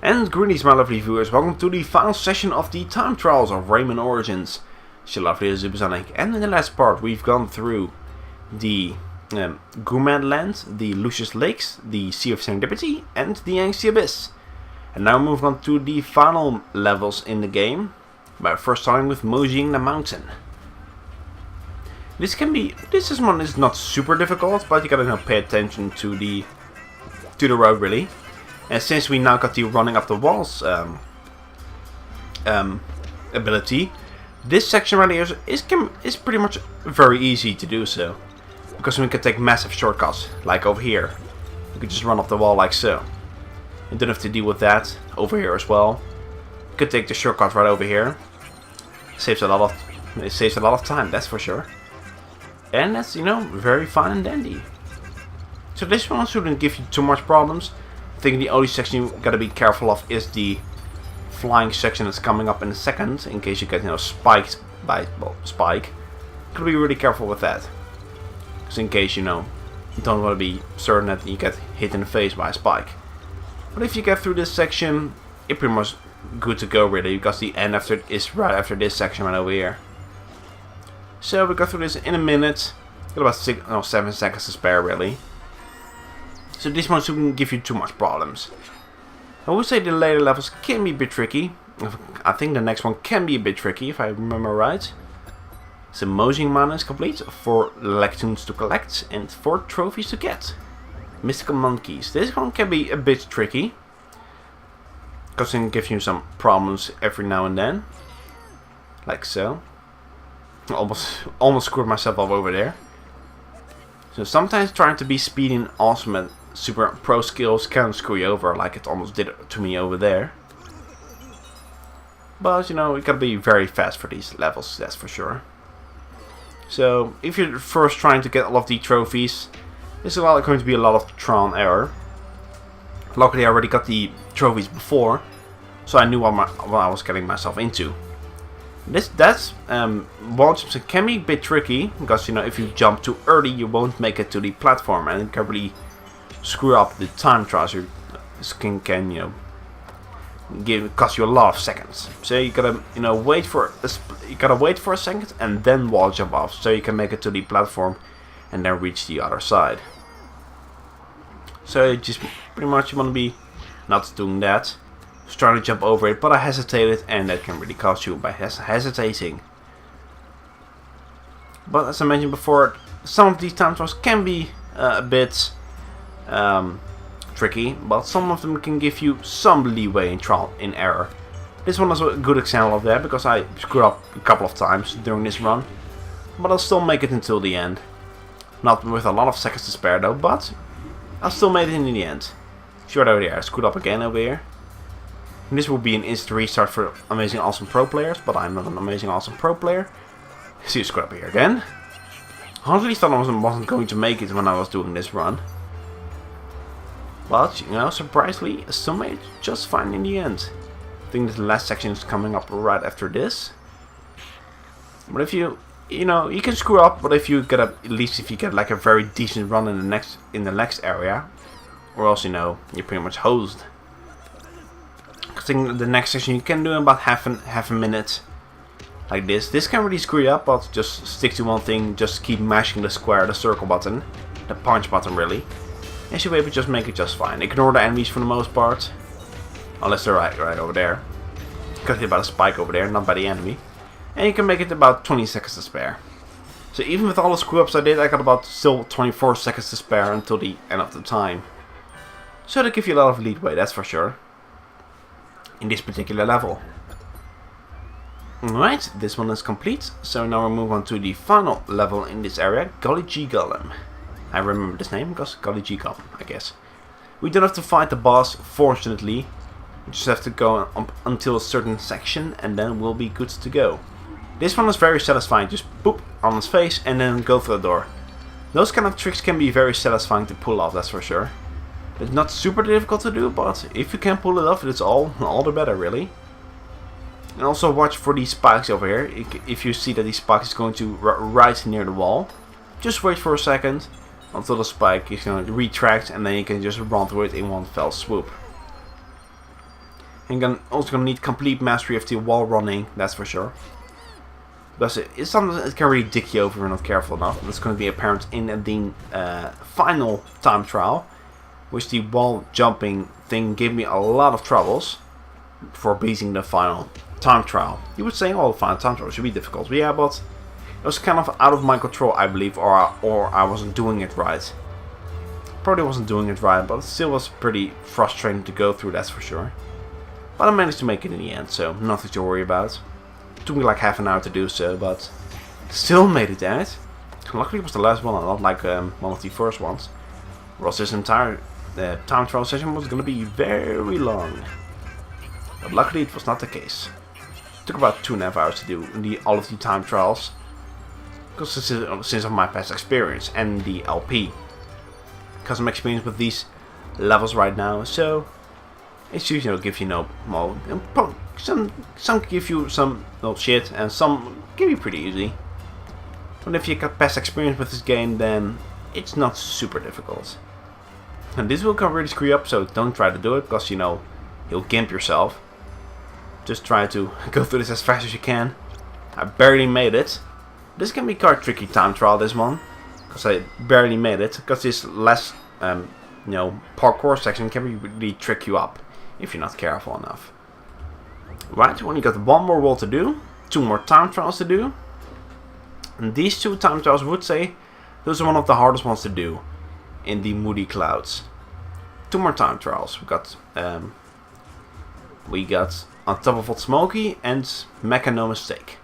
And greetings my lovely viewers, welcome to the final session of the time trials of Rayman Origins. It's your lovely Zupersonic, and in the last part we've gone through the Gourmet Land, the Lucius Lakes, the Sea of Serendipity, and the Angsty Abyss. And now we move on to the final levels in the game, by first starting with moseying the mountain. This one is not super difficult, but you gotta pay attention to the road really. And since we now got the running up the walls ability, this section right here is pretty much very easy to do so. Because we can take massive shortcuts, like over here. You can just run up the wall like so. You don't have to deal with that over here as well. You can take the shortcut right over here. It saves a lot of time, that's for sure. And that's, very fine and dandy. So this one shouldn't give you too much problems. I think the only section you gotta be careful of is the flying section that's coming up in a second, in case you get spiked by Spike. You gotta be really careful with that, because in case you don't want to be certain that you get hit in the face by a Spike. But if you get through this section, you're pretty much good to go really, because the end after is right after this section right over here. So we go through this in a minute. Got about 7 seconds to spare really. So this one shouldn't give you too much problems. I would say the later levels can be a bit tricky. I think the next one can be a bit tricky if I remember right. So moseying mountain is complete, 4 lectins to collect and 4 trophies to get. Mystical monkeys. This one can be a bit tricky, because it can give you some problems every now and then. Like so. Almost screwed myself up over there. So sometimes trying to be speedy and awesome at super pro skills can screw you over, like it almost did to me over there. But you gotta be very fast for these levels, that's for sure. So if you're first trying to get all of the trophies, there's going to be a lot of trial and error. Luckily I already got the trophies before, so I knew what I was getting myself into. Wall jumps can be a bit tricky, because if you jump too early you won't make it to the platform, and it can really screw up the time trials. This can cost you a lot of seconds. So you gotta wait for a second and then wall jump off, so you can make it to the platform and then reach the other side. So you just pretty much want to be not doing that. Just trying to jump over it, but I hesitated, and that can really cost you by hesitating. But as I mentioned before, some of these time trials can be a bit tricky, but some of them can give you some leeway in trial in error. This one is a good example of that, because I screwed up a couple of times during this run, but I'll still make it until the end. Not with a lot of seconds to spare though, but I'll still made it in the end. Sure, over there I screwed up again over here. And this will be an instant restart for Amazing Awesome Pro players, but I'm not an Amazing Awesome Pro player. See you screw up here again. I honestly thought I wasn't going to make it when I was doing this run. But, surprisingly, I still made it just fine in the end. I think the last section is coming up right after this. But if you can screw up, but if you get at least if you get like a very decent run in the next area, or else you're pretty much hosed. I think the next section you can do in about half a minute, like this. This can really screw you up, but just stick to one thing. Just keep mashing the circle button, the punch button really. And you'll be able to just make it just fine. Ignore the enemies for the most part, unless they're right over there. Got hit by the spike over there, not by the enemy. And you can make it about 20 seconds to spare. So even with all the screw ups I did, I got about still 24 seconds to spare until the end of the time. So they give you a lot of leadway, that's for sure, in this particular level. Alright, this one is complete. So now we'll move on to the final level in this area, Golly G Golem. I remember this name because Golly G Golem, I guess. We don't have to fight the boss, fortunately. We just have to go until a certain section, and then we'll be good to go. This one is very satisfying. Just boop on his face and then go for the door. Those kind of tricks can be very satisfying to pull off, that's for sure. It's not super difficult to do, but if you can pull it off, it's all the better, really. And also watch for these spikes over here. If you see that these spikes is going to right near the wall, just wait for a second until the spike is going to retract, and then you can just run through it in one fell swoop. And you're also going to need complete mastery of the wall running, that's for sure. Because it's something that can really dick you over if you're not careful enough. That's going to be apparent in the final time trial, which the wall jumping thing gave me a lot of troubles for beating the final time trial. You would say, oh, the final time trial should be difficult. But yeah, but it was kind of out of my control, I believe, or I wasn't doing it right. Probably wasn't doing it right, but it still was pretty frustrating to go through, that's for sure. But I managed to make it in the end, so nothing to worry about. It took me like half an hour to do so, but still made it out. Luckily it was the last one and not like one of the first ones. Or else this entire time trial session was going to be very long. But luckily it was not the case. It took about 2.5 hours to do all of the time trials. Because since of my past experience and the LP. Because I'm experienced with these levels right now, so it's usually give you some give you some shit and some give you pretty easy. But if you got past experience with this game, then it's not super difficult. And this will really screw you up, so don't try to do it, because you'll gimp yourself. Just try to go through this as fast as you can. I barely made it. This can be quite tricky time trial, this one, because I barely made it. Because this less parkour section can really trick you up if you're not careful enough. Right, we only got one more wall to do, 2 more time trials to do. And these 2 time trials, I would say, those are one of the hardest ones to do in the Moody Clouds. 2 more time trials. We got On Top of Old Smoky and Make No Mistake.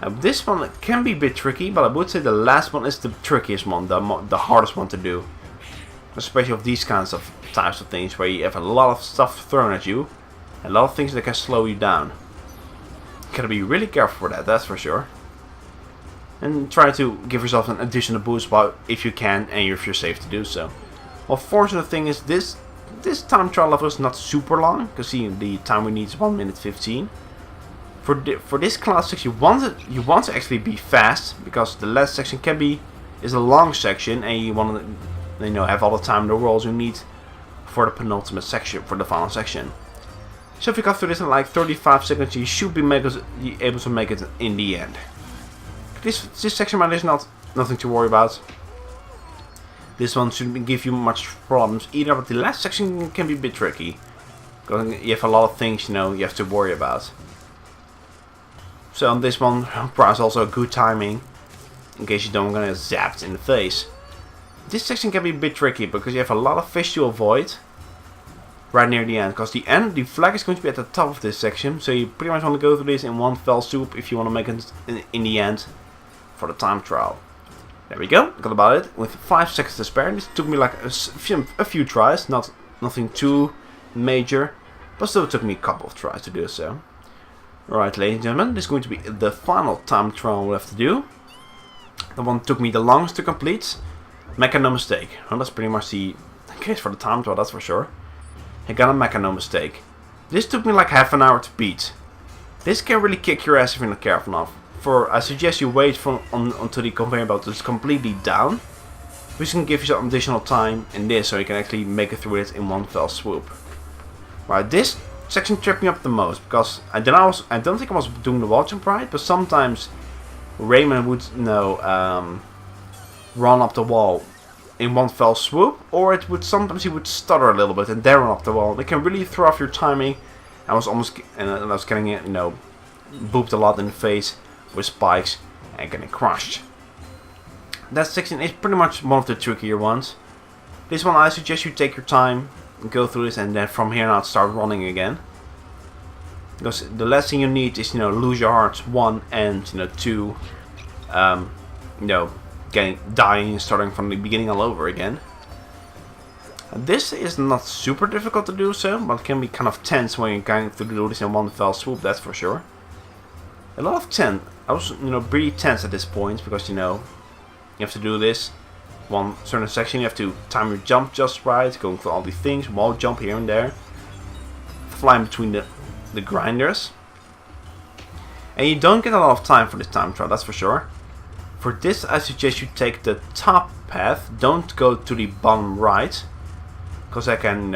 This one can be a bit tricky, but I would say the last one is the trickiest one, the hardest one to do. Especially of these kinds of types of things where you have a lot of stuff thrown at you, a lot of things that can slow you down. You gotta be really careful for that, that's for sure. And try to give yourself an additional boost if you can and if you're safe to do so. Well, fortunate thing is this time trial level is not super long, because see, the time we need is 1 minute 15. For this class 6 you want to actually be fast, because the last section is a long section and you want to have all the time in the world you need for the penultimate section, for the final section. So if you got through this in like 35 seconds, you should be able to make it in the end. This section is nothing to worry about. This one shouldn't give you much problems either, but the last section can be a bit tricky, because you have a lot of things you have to worry about. So on this one, requires also good timing, in case you don't want to get zapped in the face. This section can be a bit tricky, because you have a lot of fish to avoid right near the end, because the flag is going to be at the top of this section, so you pretty much want to go through this in one fell swoop if you want to make it in the end for the time trial. There we go, got about it, with 5 seconds to spare. This took me like a few tries, nothing too major, but still took me a couple of tries to do so. Alright, ladies and gentlemen, this is going to be the final time trial we have to do. The one took me the longest to complete. Make no mistake. Well, that's pretty much the case for the time trial, that's for sure. I gotta make no mistake. This took me like half an hour to beat. This can really kick your ass if you're not careful enough. I suggest you wait until the conveyor belt is completely down, which can give you some additional time in this, so you can actually make it through it in one fell swoop. Right, this section tripped me up the most, because I don't think I was doing the wall jump right, but sometimes Rayman would run up the wall in one fell swoop, or sometimes he would stutter a little bit and then run up the wall. It can really throw off your timing. I was getting booped a lot in the face with spikes and getting crushed. That section is pretty much one of the trickier ones. This one I suggest you take your time, go through this, and then from here on start running again. Because the last thing you need is lose your hearts 1 and 2, dying and starting from the beginning all over again. This is not super difficult to do so, but it can be kind of tense when you're going to do this in one fell swoop, that's for sure. A lot of tense. I was pretty tense at this point, because you have to do this one certain section, you have to time your jump just right, going through all these things, wall jump here and there, flying between the grinders. And you don't get a lot of time for this time trial, that's for sure. For this I suggest you take the top path, don't go to the bottom right, because that can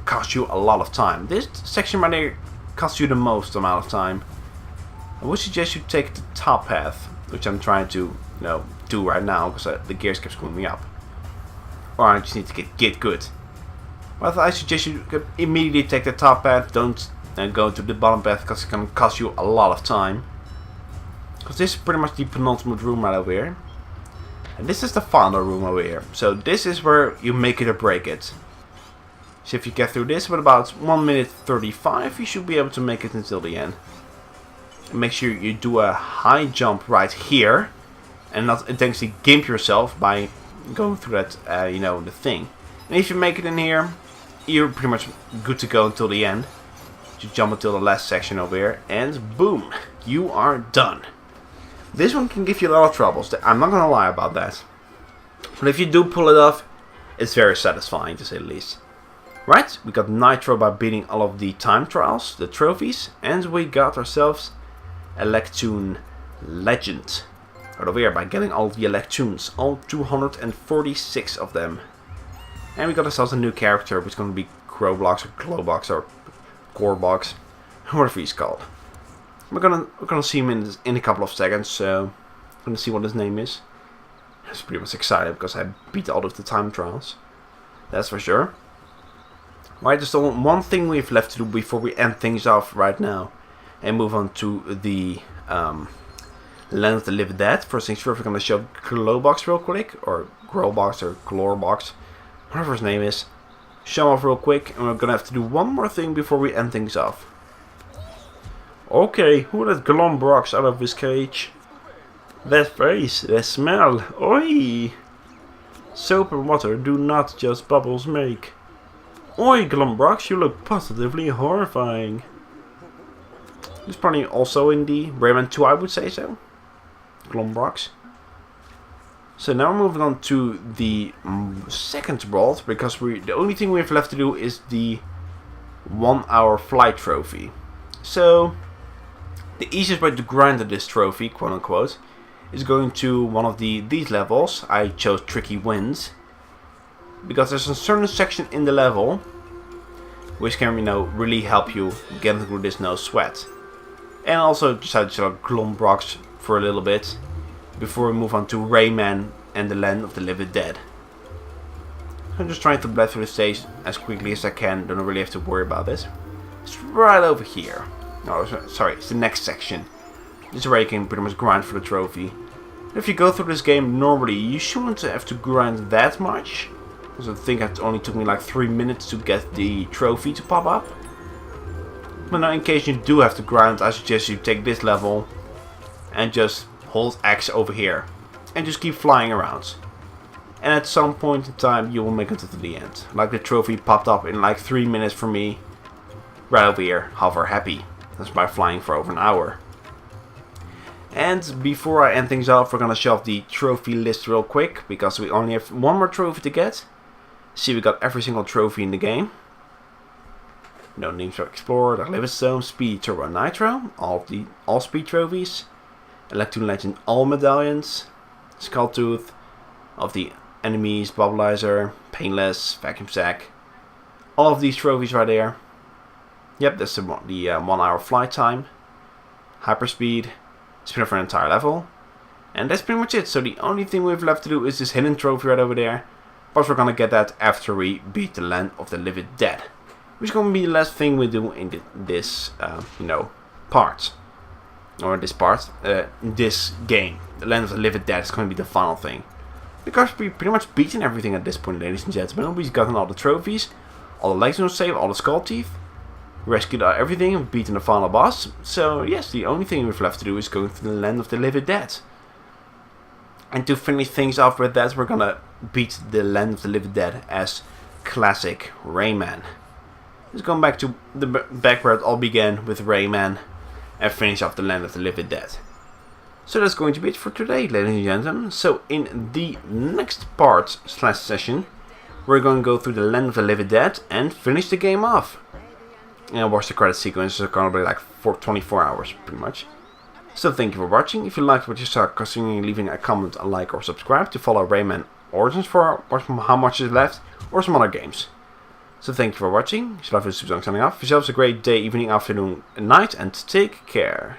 cost you a lot of time. This section right here costs you the most amount of time. I would suggest you take the top path, which I'm trying to, do right now because the gears keep screwing me up. Or I just need to get good. But I suggest you immediately take the top path. Don't go to the bottom path because it's going to cost you a lot of time. Because this is pretty much the penultimate room right over here. And this is the final room over here. So this is where you make it or break it. So if you get through this with about 1 minute 35, you should be able to make it until the end. And make sure you do a high jump right here. And not intentionally gimp yourself by going through that, the thing. And if you make it in here, you're pretty much good to go until the end. You jump until the last section over here. And boom, you are done. This one can give you a lot of troubles. I'm not gonna lie about that. But if you do pull it off, it's very satisfying to say the least. Right, we got Nitro by beating all of the time trials, the trophies, and we got ourselves Electoon Legend. Right over here by getting all of the Electoons, all 246 of them. And we got ourselves a new character, which is going to be Crowbox or Glowbox or Corebox, whatever he's called. We're gonna see him in a couple of seconds, so I'm gonna see what his name is. I was pretty much excited because I beat all of the time trials. That's for sure. Right, there's only one thing we have left to do before we end things off right now and move on to the Land of the Living Dead. First things first, we're gonna show Glowbox real quick, or Growbox or Glorbox, whatever his name is. Show him off real quick, and we're gonna have to do one more thing before we end things off. Okay, who let Glombox out of his cage? That face, that smell, oi! Soap and water do not just bubbles make. Oi, Glombox, you look positively horrifying. This is probably also in the Rayman 2, I would say so. Glombox. So now we're moving on to the second world, because the only thing we have left to do is the 1 hour flight trophy. So the easiest way to grind this trophy, quote unquote, is going to one of these levels. I chose Tricky Winds because there's a certain section in the level which can, really help you get through this no sweat. And also decided to select Glombox for a little bit before we move on to Rayman and the Land of the Living Dead. I'm just trying to blast through the stage as quickly as I can. Don't really have to worry about this. It's right over here. No, sorry, it's the next section. This is where you can pretty much grind for the trophy. If you go through this game normally, you shouldn't have to grind that much. Because I think it only took me like 3 minutes to get the trophy to pop up. But now in case you do have to grind, I suggest you take this level and just hold X over here. And just keep flying around. And at some point in time you will make it to the end. Like the trophy popped up in like 3 minutes for me. Right over here, hover happy. That's by flying for over an hour. And before I end things off, we're gonna show off the trophy list real quick, because we only have one more trophy to get. See, we got every single trophy in the game. No names for Explorer, Dark Livingstone, Speed, Turbo, Nitro, all speed trophies. Electoon Legend, all medallions. Skulltooth, of the enemies, Bubbleizer, Painless, Vacuum Sack. All of these trophies right there. Yep, that's the 1 hour flight time. Hyperspeed, spin for an entire level. And that's pretty much it. So the only thing we have left to do is this hidden trophy right over there. But we're gonna get that after we beat the Land of the Living Dead. Which is gonna be the last thing we do in this, part. Or this game. The Land of the Living Dead is gonna be the final thing. Because we've pretty much beaten everything at this point, ladies and gentlemen. We've gotten all the trophies, all the legs on save, all the skull teeth. Rescued everything and beaten the final boss. So yes, the only thing we've left to do is go to the Land of the Living Dead. And to finish things off with that, we're gonna beat the Land of the Living Dead as classic Rayman. Let's go back to back where it all began with Rayman and finish off the Land of the Living Dead. So that's going to be it for today, ladies and gentlemen. So in the next part / session, we're going to go through the Land of the Living Dead and finish the game off. And watch the credit sequence. It's going to be like 24 hours, pretty much. So thank you for watching. If you liked what you saw, consider leaving a comment, a like, or subscribe to follow Rayman Origins for how much is left, or some other games. So thank you for watching. Zupersonic signing off. Yourselves a great day, evening, afternoon, and night, and take care.